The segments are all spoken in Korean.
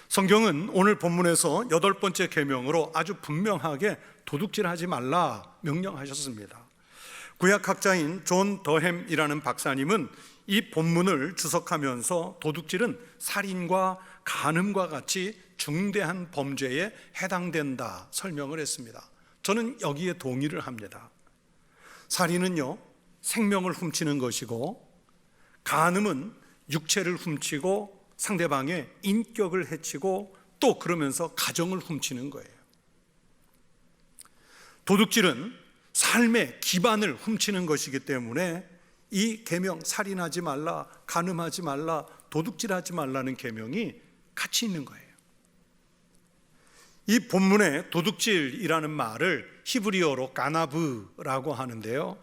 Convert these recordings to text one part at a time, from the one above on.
성경은 오늘 본문에서 8번째 계명으로 아주 분명하게 도둑질하지 말라 명령하셨습니다. 구약학자인 존 더햄이라는 박사님은 이 본문을 주석하면서 도둑질은 살인과 간음과 같이 중대한 범죄에 해당된다 설명을 했습니다. 저는 여기에 동의를 합니다. 살인은요, 생명을 훔치는 것이고, 간음은 육체를 훔치고 상대방의 인격을 해치고 또 그러면서 가정을 훔치는 거예요. 도둑질은 삶의 기반을 훔치는 것이기 때문에 이 계명, 살인하지 말라, 간음하지 말라, 도둑질하지 말라는 계명이 같이 있는 거예요. 이 본문의 도둑질이라는 말을 히브리어로 가나브라고 하는데요,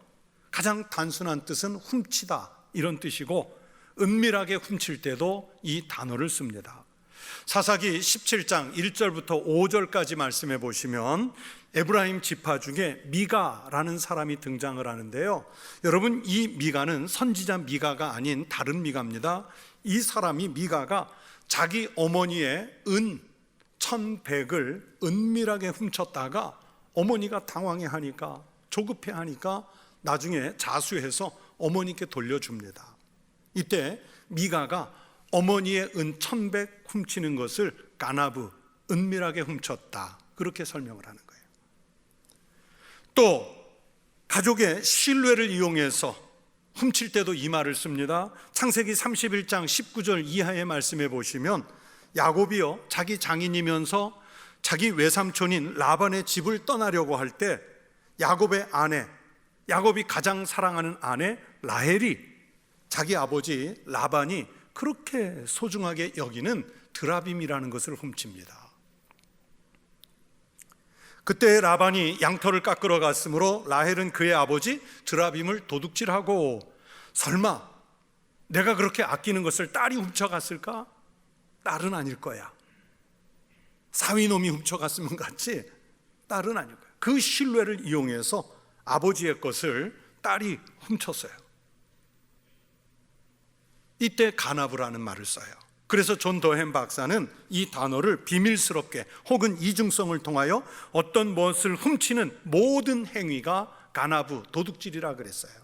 가장 단순한 뜻은 훔치다 이런 뜻이고, 은밀하게 훔칠 때도 이 단어를 씁니다. 사사기 17장 1절부터 5절까지 말씀해 보시면 에브라임 지파 중에 미가라는 사람이 등장을 하는데요, 여러분, 이 미가는 선지자 미가가 아닌 다른 미가입니다. 이 사람이, 미가가 자기 어머니의 은 1,100을 은밀하게 훔쳤다가 어머니가 당황해하니까, 조급해하니까 나중에 자수해서 어머니께 돌려줍니다. 이때 미가가 어머니의 은 1,100 훔치는 것을 가나브, 은밀하게 훔쳤다, 그렇게 설명을 하는 거예요. 또 가족의 신뢰를 이용해서 훔칠 때도 이 말을 씁니다. 창세기 31장 19절 이하의 말씀해 보시면 야곱이요, 자기 장인이면서 자기 외삼촌인 라반의 집을 떠나려고 할 때 야곱의 아내, 야곱이 가장 사랑하는 아내 라헬이 자기 아버지 라반이 그렇게 소중하게 여기는 드라빔이라는 것을 훔칩니다. 그때 라반이 양털을 깎으러 갔으므로 라헬은 그의 아버지 드라빔을 도둑질하고, 설마 내가 그렇게 아끼는 것을 딸이 훔쳐갔을까? 딸은 아닐 거야. 사위놈이 훔쳐갔으면 같지 딸은 아닐 거야. 그 신뢰를 이용해서 아버지의 것을 딸이 훔쳤어요. 이때 가나브라는 말을 써요. 그래서 존 더햄 박사는 이 단어를 비밀스럽게 혹은 이중성을 통하여 어떤 무엇을 훔치는 모든 행위가 가나브, 도둑질이라 그랬어요.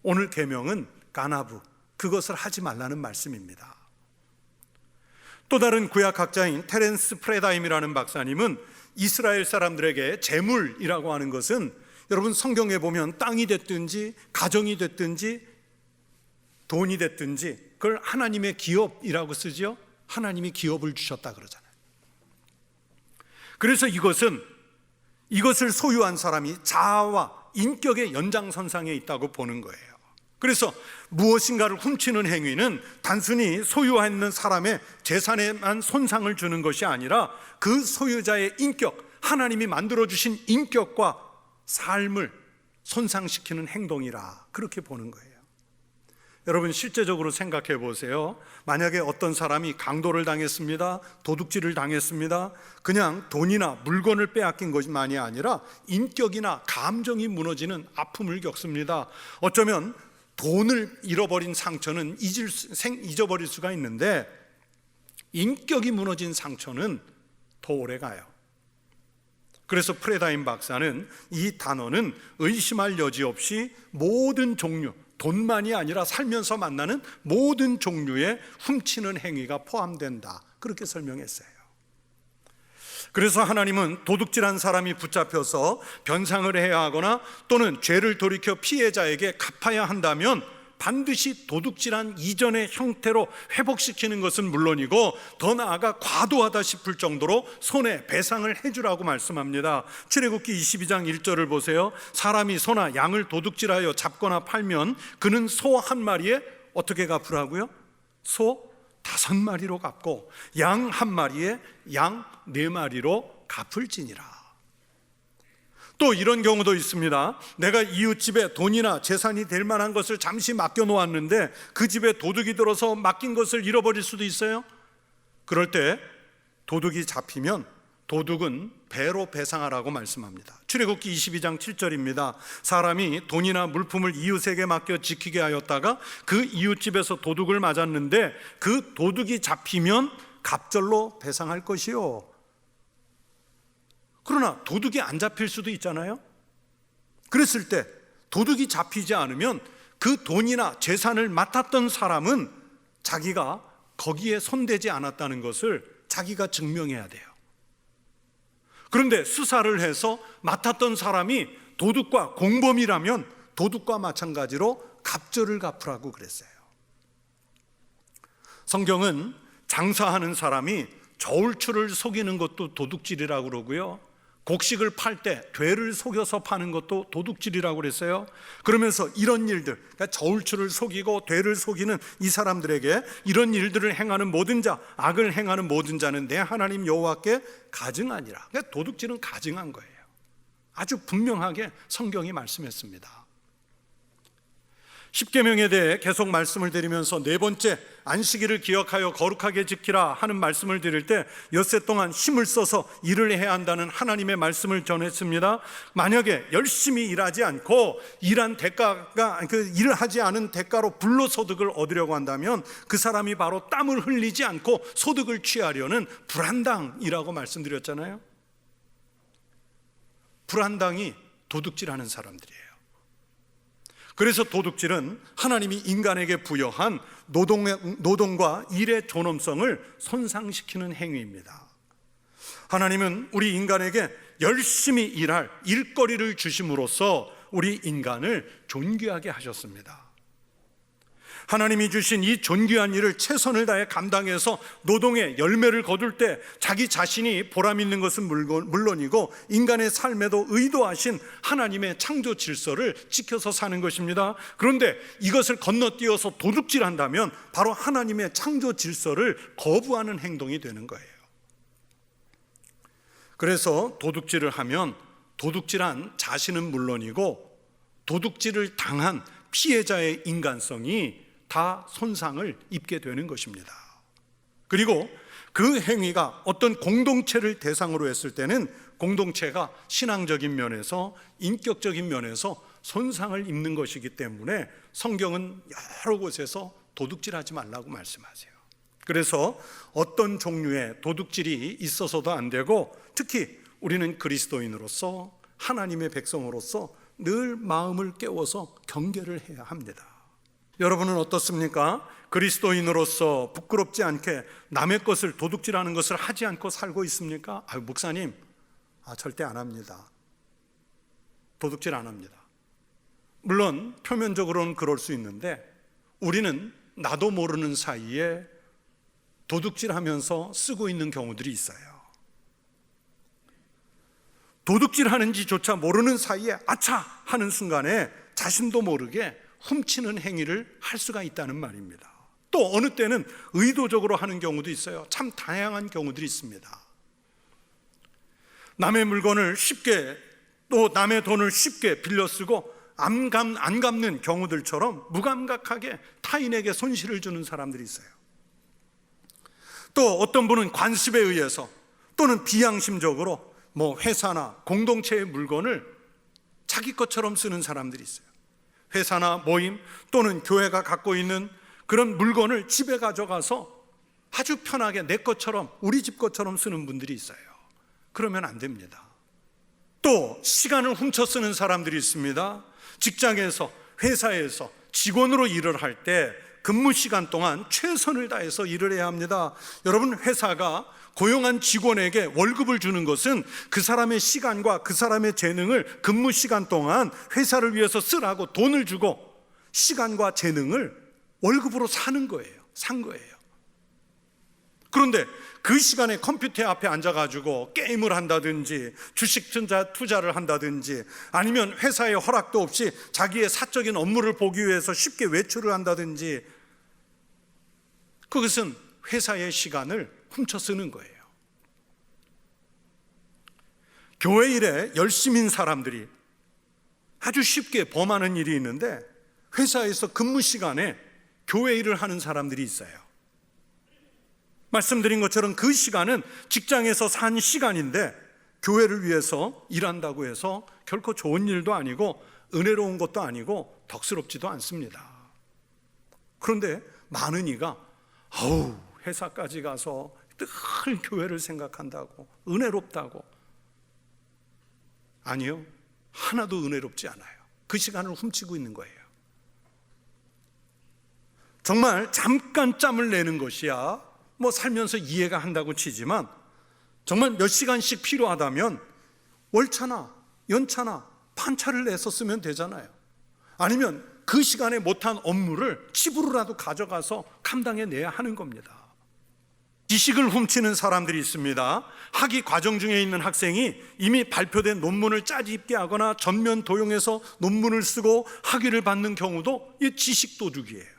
오늘 계명은 가나브, 그것을 하지 말라는 말씀입니다. 또 다른 구약학자인 테렌스 프레다임이라는 박사님은 이스라엘 사람들에게 재물이라고 하는 것은, 여러분, 성경에 보면 땅이 됐든지 가정이 됐든지 돈이 됐든지 그걸 하나님의 기업이라고 쓰죠. 하나님이 기업을 주셨다 그러잖아요. 그래서 이것을 소유한 사람이 자아와 인격의 연장선상에 있다고 보는 거예요. 그래서 무엇인가를 훔치는 행위는 단순히 소유하는 사람의 재산에만 손상을 주는 것이 아니라 그 소유자의 인격, 하나님이 만들어주신 인격과 삶을 손상시키는 행동이라 그렇게 보는 거예요. 여러분, 실제적으로 생각해 보세요. 만약에 어떤 사람이 강도를 당했습니다, 도둑질을 당했습니다. 그냥 돈이나 물건을 빼앗긴 것만이 아니라 인격이나 감정이 무너지는 아픔을 겪습니다. 어쩌면 돈을 잃어버린 상처는 잊어버릴 수가 있는데 인격이 무너진 상처는 더 오래 가요. 그래서 프레다임 박사는 이 단어는 의심할 여지 없이 모든 종류, 돈만이 아니라 살면서 만나는 모든 종류의 훔치는 행위가 포함된다, 그렇게 설명했어요. 그래서 하나님은 도둑질한 사람이 붙잡혀서 변상을 해야 하거나 또는 죄를 돌이켜 피해자에게 갚아야 한다면 반드시 도둑질한 이전의 형태로 회복시키는 것은 물론이고 더 나아가 과도하다 싶을 정도로 손해배상을 해주라고 말씀합니다. 출애굽기 22장 1절을 보세요. 사람이 소나 양을 도둑질하여 잡거나 팔면 그는 소 한 마리에 어떻게 갚으라고요? 소 5마리로 갚고 양 한 마리에 양 4마리로 갚을지니라. 또 이런 경우도 있습니다. 내가 이웃집에 돈이나 재산이 될 만한 것을 잠시 맡겨놓았는데 그 집에 도둑이 들어서 맡긴 것을 잃어버릴 수도 있어요. 그럴 때 도둑이 잡히면 도둑은 배로 배상하라고 말씀합니다. 출애굽기 22장 7절입니다. 사람이 돈이나 물품을 이웃에게 맡겨 지키게 하였다가 그 이웃집에서 도둑을 맞았는데 그 도둑이 잡히면 갑절로 배상할 것이요. 그러나 도둑이 안 잡힐 수도 있잖아요. 그랬을 때 도둑이 잡히지 않으면 그 돈이나 재산을 맡았던 사람은 자기가 거기에 손대지 않았다는 것을 자기가 증명해야 돼요. 그런데 수사를 해서 맡았던 사람이 도둑과 공범이라면 도둑과 마찬가지로 갑절을 갚으라고 그랬어요. 성경은 장사하는 사람이 저울추를 속이는 것도 도둑질이라고 그러고요, 곡식을 팔 때 되를 속여서 파는 것도 도둑질이라고 그랬어요. 그러면서 이런 일들, 그러니까 저울추를 속이고 되를 속이는 이 사람들에게 이런 일들을 행하는 모든 자, 악을 행하는 모든 자는 내 하나님 여호와께 가증하니라. 그러니까 도둑질은 가증한 거예요. 아주 분명하게 성경이 말씀했습니다. 십계명에 대해 계속 말씀을 드리면서 네 번째, 안식일을 기억하여 거룩하게 지키라 하는 말씀을 드릴 때 엿새 동안 힘을 써서 일을 해야 한다는 하나님의 말씀을 전했습니다. 만약에 열심히 일하지 않고 일한 대가가, 일을 하지 않은 대가로 불로소득을 얻으려고 한다면 그 사람이 바로 땀을 흘리지 않고 소득을 취하려는 불한당이라고 말씀드렸잖아요. 불한당이 도둑질하는 사람들이에요. 그래서 도둑질은 하나님이 인간에게 부여한 노동과 일의 존엄성을 손상시키는 행위입니다. 하나님은 우리 인간에게 열심히 일할 일거리를 주심으로써 우리 인간을 존귀하게 하셨습니다. 하나님이 주신 이 존귀한 일을 최선을 다해 감당해서 노동의 열매를 거둘 때 자기 자신이 보람 있는 것은 물론이고 인간의 삶에도 의도하신 하나님의 창조 질서를 지켜서 사는 것입니다. 그런데 이것을 건너뛰어서 도둑질한다면 바로 하나님의 창조 질서를 거부하는 행동이 되는 거예요. 그래서 도둑질을 하면 도둑질한 자신은 물론이고 도둑질을 당한 피해자의 인간성이 다 손상을 입게 되는 것입니다. 그리고 그 행위가 어떤 공동체를 대상으로 했을 때는 공동체가 신앙적인 면에서, 인격적인 면에서 손상을 입는 것이기 때문에 성경은 여러 곳에서 도둑질하지 말라고 말씀하세요. 그래서 어떤 종류의 도둑질이 있어서도 안 되고, 특히 우리는 그리스도인으로서, 하나님의 백성으로서 늘 마음을 깨워서 경계를 해야 합니다. 여러분은 어떻습니까? 그리스도인으로서 부끄럽지 않게 남의 것을 도둑질하는 것을 하지 않고 살고 있습니까? 목사님, 절대 안 합니다. 도둑질 안 합니다. 물론 표면적으로는 그럴 수 있는데 우리는 나도 모르는 사이에 도둑질하면서 쓰고 있는 경우들이 있어요. 도둑질하는지조차 모르는 사이에 아차 하는 순간에 자신도 모르게 훔치는 행위를 할 수가 있다는 말입니다. 또 어느 때는 의도적으로 하는 경우도 있어요. 참 다양한 경우들이 있습니다. 남의 물건을 쉽게, 또 남의 돈을 쉽게 빌려 쓰고 안 갚는 경우들처럼 무감각하게 타인에게 손실을 주는 사람들이 있어요. 또 어떤 분은 관습에 의해서 또는 비양심적으로 회사나 공동체의 물건을 자기 것처럼 쓰는 사람들이 있어요. 회사나 모임 또는 교회가 갖고 있는 그런 물건을 집에 가져가서 아주 편하게 내 것처럼, 우리 집 것처럼 쓰는 분들이 있어요. 그러면 안 됩니다. 또 시간을 훔쳐 쓰는 사람들이 있습니다. 직장에서, 회사에서 직원으로 일을 할 때 근무 시간 동안 최선을 다해서 일을 해야 합니다. 여러분, 회사가 고용한 직원에게 월급을 주는 것은 그 사람의 시간과 그 사람의 재능을 근무 시간 동안 회사를 위해서 쓰라고 돈을 주고 시간과 재능을 월급으로 산 거예요. 그런데 그 시간에 컴퓨터 앞에 앉아가지고 게임을 한다든지 주식 투자를 한다든지 아니면 회사의 허락도 없이 자기의 사적인 업무를 보기 위해서 쉽게 외출을 한다든지, 그것은 회사의 시간을 훔쳐 쓰는 거예요. 교회 일에 열심인 사람들이 아주 쉽게 범하는 일이 있는데, 회사에서 근무 시간에 교회 일을 하는 사람들이 있어요. 말씀드린 것처럼 그 시간은 직장에서 산 시간인데 교회를 위해서 일한다고 해서 결코 좋은 일도 아니고 은혜로운 것도 아니고 덕스럽지도 않습니다. 그런데 많은 이가 회사까지 가서 늘 교회를 생각한다고, 은혜롭다고. 아니요, 하나도 은혜롭지 않아요. 그 시간을 훔치고 있는 거예요. 정말 잠깐 짬을 내는 것이야 뭐 살면서 이해가 한다고 치지만, 정말 몇 시간씩 필요하다면 월차나 연차나 반차를 내서 쓰면 되잖아요. 아니면 그 시간에 못한 업무를 집으로라도 가져가서 감당해내야 하는 겁니다. 지식을 훔치는 사람들이 있습니다. 학위 과정 중에 있는 학생이 이미 발표된 논문을 짜집게 하거나 전면 도용해서 논문을 쓰고 학위를 받는 경우도 이 지식 도둑이에요.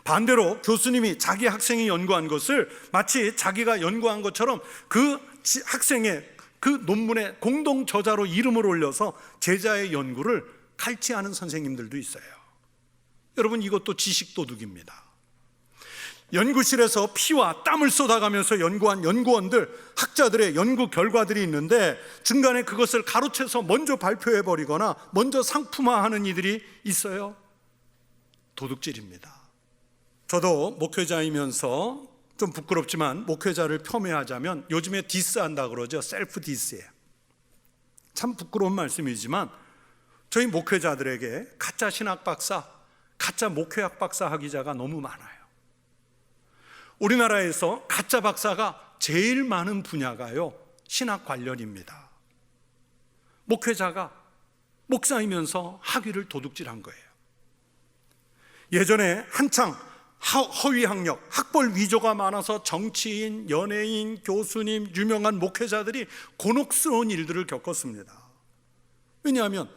반대로 교수님이 자기 학생이 연구한 것을 마치 자기가 연구한 것처럼 그 학생의 그 논문에 공동 저자로 이름을 올려서 제자의 연구를 갈취하는 선생님들도 있어요. 여러분, 이것도 지식 도둑입니다. 연구실에서 피와 땀을 쏟아가면서 연구한 연구원들, 학자들의 연구 결과들이 있는데 중간에 그것을 가로채서 먼저 발표해버리거나 먼저 상품화하는 이들이 있어요. 도둑질입니다. 저도 목회자이면서 좀 부끄럽지만 목회자를 폄훼하자면 요즘에 디스한다 그러죠. 셀프 디스예요. 참 부끄러운 말씀이지만 저희 목회자들에게 가짜 신학 박사, 가짜 목회학 박사 학위자가 너무 많아요. 우리나라에서 가짜 박사가 제일 많은 분야가요, 신학 관련입니다. 목회자가 목사이면서 학위를 도둑질한 거예요. 예전에 한창 허위 학력, 학벌 위조가 많아서 정치인, 연예인, 교수님, 유명한 목회자들이 곤혹스러운 일들을 겪었습니다. 왜냐하면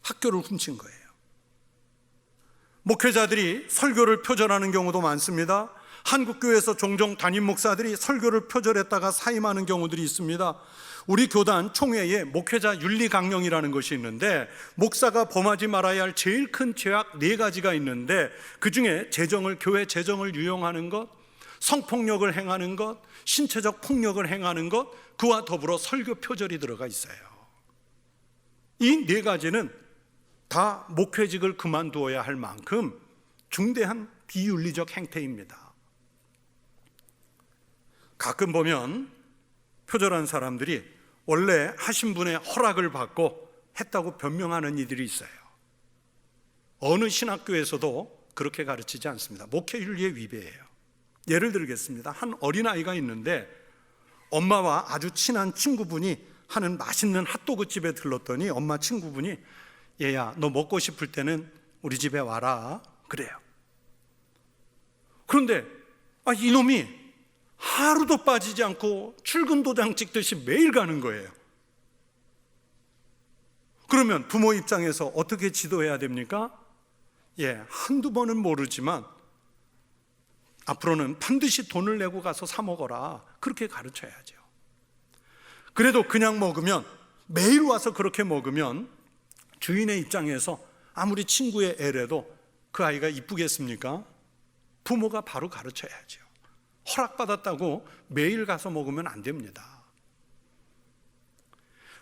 학교를 훔친 거예요. 목회자들이 설교를 표절하는 경우도 많습니다. 한국교회에서 종종 담임 목사들이 설교를 표절했다가 사임하는 경우들이 있습니다. 우리 교단 총회에 목회자 윤리 강령이라는 것이 있는데 목사가 범하지 말아야 할 제일 큰 죄악 4가지가 있는데 그중에 교회 재정을 유용하는 것, 성폭력을 행하는 것, 신체적 폭력을 행하는 것, 그와 더불어 설교 표절이 들어가 있어요. 이 4가지는 다 목회직을 그만두어야 할 만큼 중대한 비윤리적 행태입니다. 가끔 보면 표절한 사람들이 원래 하신 분의 허락을 받고 했다고 변명하는 이들이 있어요. 어느 신학교에서도 그렇게 가르치지 않습니다. 목회윤리의 위배예요. 예를 들겠습니다. 한 어린아이가 있는데 엄마와 아주 친한 친구분이 하는 맛있는 핫도그 집에 들렀더니 엄마 친구분이 얘야, 너 먹고 싶을 때는 우리 집에 와라 그래요. 그런데 이놈이 하루도 빠지지 않고 출근 도장 찍듯이 매일 가는 거예요. 그러면 부모 입장에서 어떻게 지도해야 됩니까? 한두 번은 모르지만 앞으로는 반드시 돈을 내고 가서 사 먹어라, 그렇게 가르쳐야죠. 그래도 그냥 먹으면, 매일 와서 그렇게 먹으면 주인의 입장에서 아무리 친구의 애래도 그 아이가 이쁘겠습니까? 부모가 바로 가르쳐야죠. 허락받았다고 매일 가서 먹으면 안 됩니다.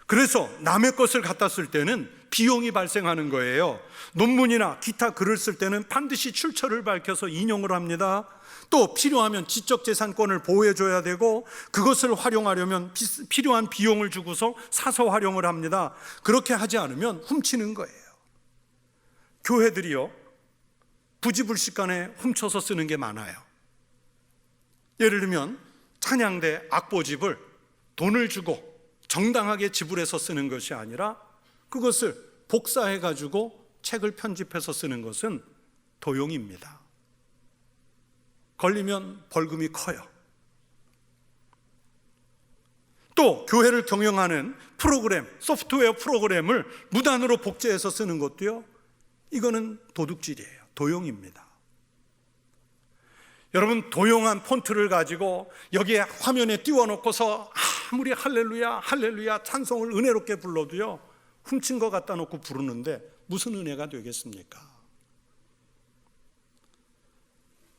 그래서 남의 것을 갖다 쓸 때는 비용이 발생하는 거예요. 논문이나 기타 글을 쓸 때는 반드시 출처를 밝혀서 인용을 합니다. 또 필요하면 지적재산권을 보호해줘야 되고 그것을 활용하려면 필요한 비용을 주고서 사서 활용을 합니다. 그렇게 하지 않으면 훔치는 거예요. 교회들이요, 부지불식간에 훔쳐서 쓰는 게 많아요. 예를 들면 찬양대 악보집을 돈을 주고 정당하게 지불해서 쓰는 것이 아니라 그것을 복사해가지고 책을 편집해서 쓰는 것은 도용입니다. 걸리면 벌금이 커요. 또 교회를 경영하는 프로그램, 소프트웨어 프로그램을 무단으로 복제해서 쓰는 것도요, 이거는 도둑질이에요. 도용입니다. 여러분, 도용한 폰트를 가지고 여기에 화면에 띄워놓고서 아무리 할렐루야 할렐루야 찬송을 은혜롭게 불러도요, 훔친 거 갖다 놓고 부르는데 무슨 은혜가 되겠습니까?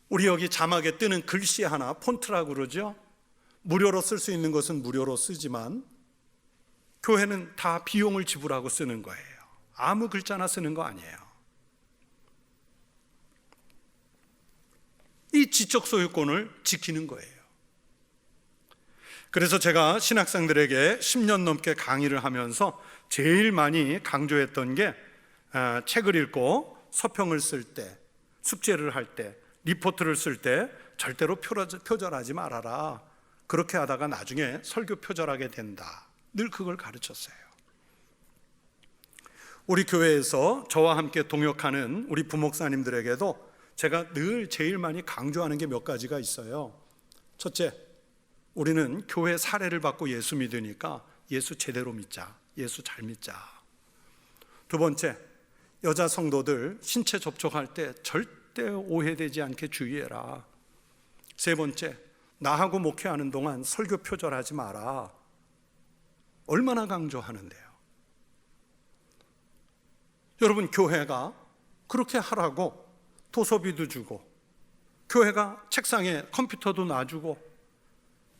우리 여기 자막에 뜨는 글씨 하나, 폰트라고 그러죠. 무료로 쓸 수 있는 것은 무료로 쓰지만 교회는 다 비용을 지불하고 쓰는 거예요. 아무 글자나 쓰는 거 아니에요. 이 지적 소유권을 지키는 거예요. 그래서 제가 신학생들에게 10년 넘게 강의를 하면서 제일 많이 강조했던 게 책을 읽고 서평을 쓸 때, 숙제를 할 때, 리포트를 쓸 때 절대로 표절하지 말아라. 그렇게 하다가 나중에 설교 표절하게 된다. 늘 그걸 가르쳤어요. 우리 교회에서 저와 함께 동역하는 우리 부목사님들에게도 제가 늘 제일 많이 강조하는 게 몇 가지가 있어요. 첫째, 우리는 교회 사례를 받고 예수 믿으니까 예수 제대로 믿자. 예수 잘 믿자. 두 번째, 여자 성도들 신체 접촉할 때 절대 오해되지 않게 주의해라. 세 번째, 나하고 목회하는 동안 설교 표절하지 마라. 얼마나 강조하는데요. 여러분, 교회가 그렇게 하라고 도서비도 주고, 교회가 책상에 컴퓨터도 놔주고,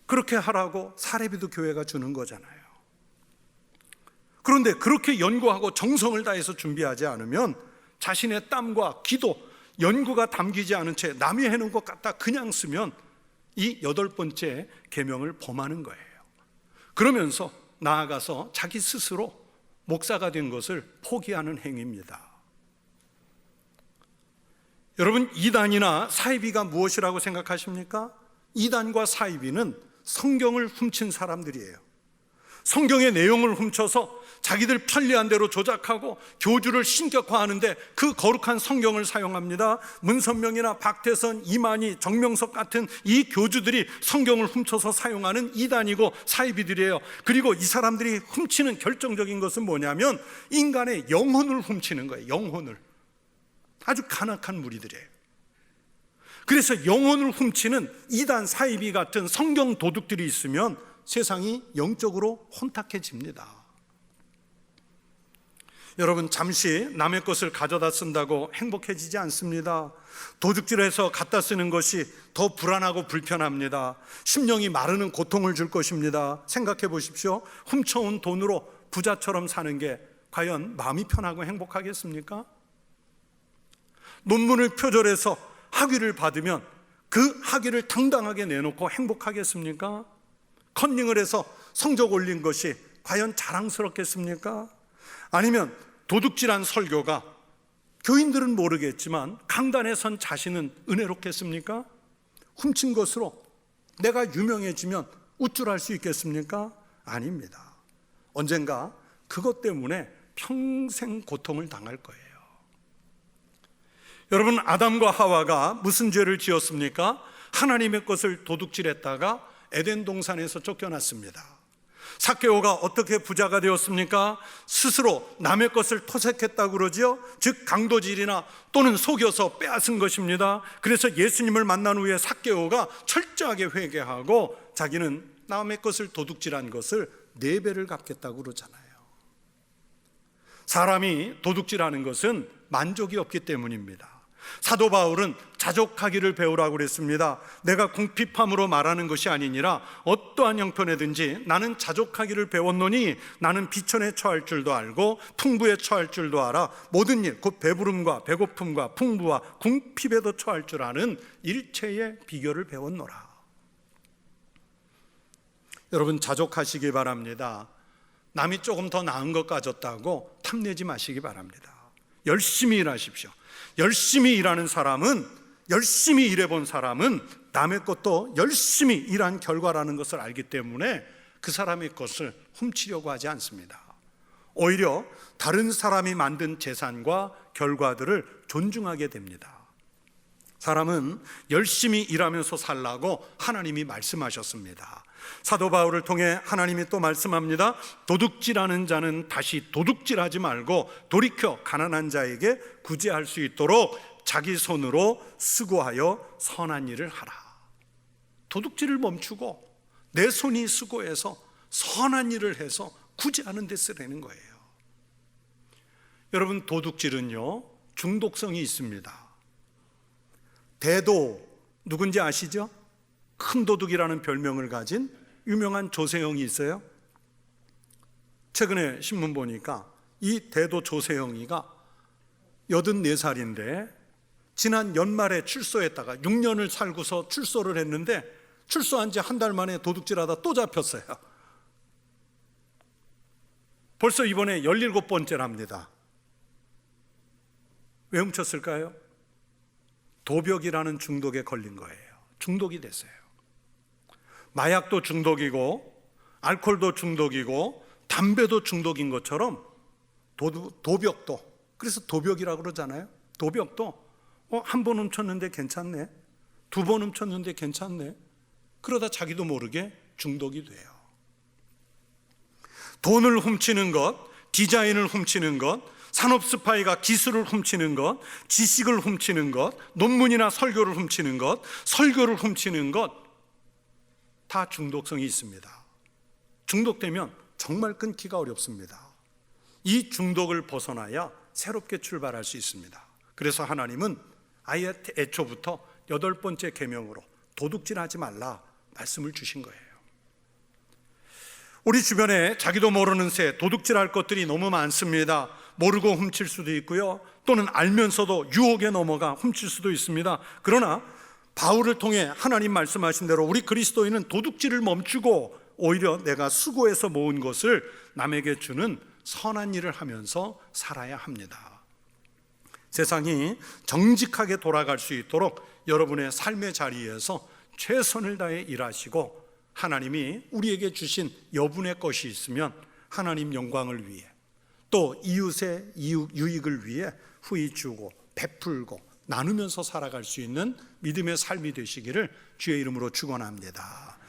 그렇게 하라고 사례비도 교회가 주는 거잖아요. 그런데 그렇게 연구하고 정성을 다해서 준비하지 않으면 자신의 땀과 기도, 연구가 담기지 않은 채 남이 해놓은 것 갖다 그냥 쓰면 이 8번째 계명을 범하는 거예요. 그러면서 나아가서 자기 스스로 목사가 된 것을 포기하는 행위입니다. 여러분, 이단이나 사이비가 무엇이라고 생각하십니까? 이단과 사이비는 성경을 훔친 사람들이에요. 성경의 내용을 훔쳐서 자기들 편리한 대로 조작하고 교주를 신격화하는데 그 거룩한 성경을 사용합니다. 문선명이나 박태선, 이만희, 정명석 같은 이 교주들이 성경을 훔쳐서 사용하는 이단이고 사이비들이에요. 그리고 이 사람들이 훔치는 결정적인 것은 뭐냐면 인간의 영혼을 훔치는 거예요. 영혼을. 아주 간악한 무리들이에요. 그래서 영혼을 훔치는 이단, 사이비 같은 성경 도둑들이 있으면 세상이 영적으로 혼탁해집니다. 여러분, 잠시 남의 것을 가져다 쓴다고 행복해지지 않습니다. 도둑질해서 갖다 쓰는 것이 더 불안하고 불편합니다. 심령이 마르는 고통을 줄 것입니다. 생각해 보십시오. 훔쳐온 돈으로 부자처럼 사는 게 과연 마음이 편하고 행복하겠습니까? 논문을 표절해서 학위를 받으면 그 학위를 당당하게 내놓고 행복하겠습니까? 컨닝을 해서 성적 올린 것이 과연 자랑스럽겠습니까? 아니면 도둑질한 설교가 교인들은 모르겠지만 강단에 선 자신은 은혜롭겠습니까? 훔친 것으로 내가 유명해지면 우쭐할 수 있겠습니까? 아닙니다. 언젠가 그것 때문에 평생 고통을 당할 거예요. 여러분, 아담과 하와가 무슨 죄를 지었습니까? 하나님의 것을 도둑질했다가 에덴 동산에서 쫓겨났습니다. 삭개오가 어떻게 부자가 되었습니까? 스스로 남의 것을 토색했다고 그러죠. 즉 강도질이나 또는 속여서 빼앗은 것입니다. 그래서 예수님을 만난 후에 삭개오가 철저하게 회개하고 자기는 남의 것을 도둑질한 것을 4배를 갚겠다고 그러잖아요. 사람이 도둑질하는 것은 만족이 없기 때문입니다. 사도 바울은 자족하기를 배우라고 그랬습니다. 내가 궁핍함으로 말하는 것이 아니니라 어떠한 형편에든지 나는 자족하기를 배웠노니 나는 비천에 처할 줄도 알고 풍부에 처할 줄도 알아 모든 일 곧 배부름과 배고픔과 풍부와 궁핍에도 처할 줄 아는 일체의 비결을 배웠노라. 여러분, 자족하시기 바랍니다. 남이 조금 더 나은 것 가졌다고 탐내지 마시기 바랍니다. 열심히 일하십시오. 열심히 일하는 사람은, 열심히 일해본 사람은 남의 것도 열심히 일한 결과라는 것을 알기 때문에 그 사람의 것을 훔치려고 하지 않습니다. 오히려 다른 사람이 만든 재산과 결과들을 존중하게 됩니다. 사람은 열심히 일하면서 살라고 하나님이 말씀하셨습니다. 사도 바울을 통해 하나님이 또 말씀합니다. 도둑질하는 자는 다시 도둑질하지 말고 돌이켜 가난한 자에게 구제할 수 있도록 자기 손으로 수고하여 선한 일을 하라. 도둑질을 멈추고 내 손이 수고해서 선한 일을 해서 구제하는 데 쓰라는 거예요. 여러분, 도둑질은요 중독성이 있습니다. 대도 누군지 아시죠? 큰 도둑이라는 별명을 가진 유명한 조세형이 있어요. 최근에 신문 보니까 이 대도 조세형이가 84살인데 지난 연말에 출소했다가 6년을 살고서 출소를 했는데 출소한 지 한 달 만에 도둑질하다 또 잡혔어요. 벌써 이번에 17번째랍니다. 왜 훔쳤을까요? 도벽이라는 중독에 걸린 거예요. 중독이 됐어요. 마약도 중독이고 알코올도 중독이고 담배도 중독인 것처럼 도벽도, 그래서 도벽이라고 그러잖아요. 도벽도 한 번 훔쳤는데 괜찮네, 2번 훔쳤는데 괜찮네, 그러다 자기도 모르게 중독이 돼요. 돈을 훔치는 것, 디자인을 훔치는 것, 산업 스파이가 기술을 훔치는 것, 지식을 훔치는 것, 논문이나 설교를 훔치는 것, 설교를 훔치는 것, 다 중독성이 있습니다. 중독되면 정말 끊기가 어렵습니다. 이 중독을 벗어나야 새롭게 출발할 수 있습니다. 그래서 하나님은 아예 애초부터 8번째 계명으로 도둑질하지 말라 말씀을 주신 거예요. 우리 주변에 자기도 모르는 새 도둑질할 것들이 너무 많습니다. 모르고 훔칠 수도 있고요, 또는 알면서도 유혹에 넘어가 훔칠 수도 있습니다. 그러나 바울을 통해 하나님 말씀하신 대로 우리 그리스도인은 도둑질을 멈추고 오히려 내가 수고해서 모은 것을 남에게 주는 선한 일을 하면서 살아야 합니다. 세상이 정직하게 돌아갈 수 있도록 여러분의 삶의 자리에서 최선을 다해 일하시고, 하나님이 우리에게 주신 여분의 것이 있으면 하나님 영광을 위해, 또 이웃의 유익을 위해 후히 주고 베풀고 나누면서 살아갈 수 있는 믿음의 삶이 되시기를 주의 이름으로 축원합니다.